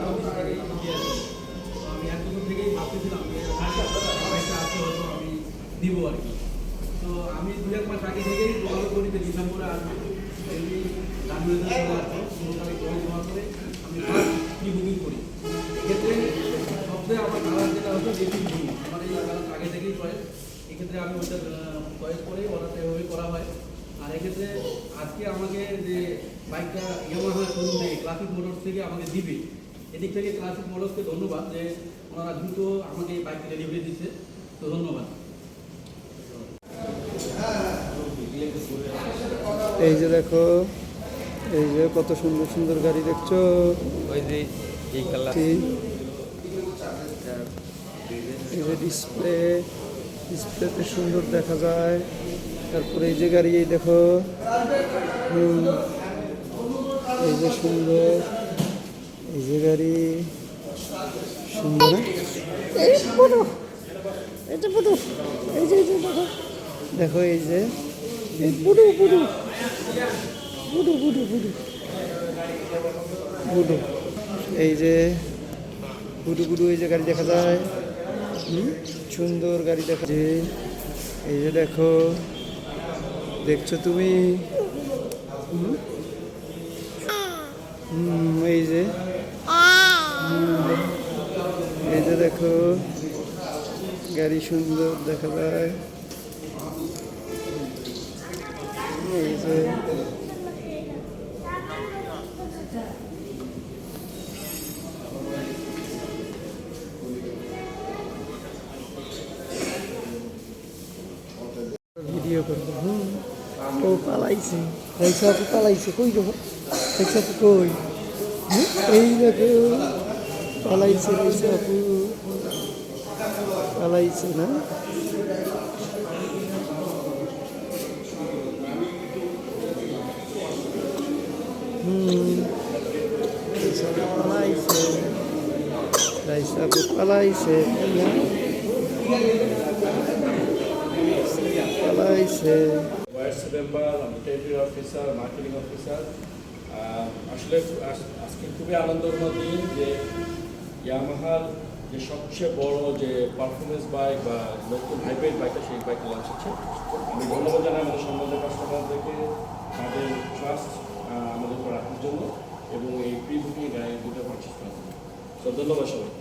আমি এতদিন থেকেই ভাবতেছিলাম যে বাইকটা আছে হয়তো আমি দিব আর কি। তো আমি 2-1 মাস আগে থেকেই যোগাযোগ করি যে ডিসেম্বরে আসবো, এমনি জানুয়ারিতে চলে আসবো, 16 তারিখ জয়েন হওয়ার পরে আমি ফার্স্ট প্রি বুকিং করি। এক্ষেত্রে সবচেয়ে আমার কালার যেটা হচ্ছে বেশি ব্লু, আমার এই কালার আগে থেকেই চয়েস। এক্ষেত্রে আমি ওইটা চয়েস করেই অর্ডারটা এভাবে করা হয়। আর এক্ষেত্রে আজকে আমাকে যে বাইকটা ইয়ামাহা শোরুম থেকে ক্লাসিক মোটরস থেকে আমাকে দিবে, এদিক থেকে ক্লাসিক মোটরসকে ধন্যবাদ যে ওনারা দ্রুত আমাকে এই বাইকটা ডেলিভারি দিচ্ছে, তো ধন্যবাদ। এই যে দেখো, এই যে কত সুন্দর সুন্দর গাড়ি দেখছো। ওই যে এই কালার, এই যে ডিসপ্লেতে সুন্দর দেখা যায়। তারপরে এই যে গাড়ি, এই দেখো, এই যে সুন্দর, এই যে গাড়ি সুন্দর, এই বড়, এটা বড়, এই যে দেখো, দেখো এই যে বুড়ো বুড়ো বুড়ো বুড়ো বুড়ো বুড়ো, এই যে বুড়ো বুড়ো, এই যে গাড়ি দেখা যায়। সুন্দর গাড়ি দেখা যায়। এই যে দেখো, দেখছো তুমি? এই যে এই যে দেখো, গাড়ি সুন্দর দেখা যায়। এই যে ভিডিও করবো। ও পালাইছে, পয়সা পালাইছে, কই যাবো পয়সা কই? এই দেখো পালাইছে, পয়সা পালাইছে না? পালাইছে, পয়সা পালাইছে, পালাইছে। Vice member, territory officer, marketing officer, আসলে আজকে খুবই আনন্দঘন দিন যে ইয়ামাহার যে সবচেয়ে বড় যে পারফরমেন্স বাইক বা নতুন হাইব্রিড বাইকটা, সেই বাইকটা লঞ্চ হচ্ছে। আমি ধন্যবাদ জানাই আমাদের সম্বন্ধে কাস্টমারদেরকে তাদের ট্রাস্ট আমাদের উপর রাখার জন্য এবং এই প্রি বুকিং গাড়ি দুটো পারচেস করার জন্য। তো ধন্যবাদ সবাই।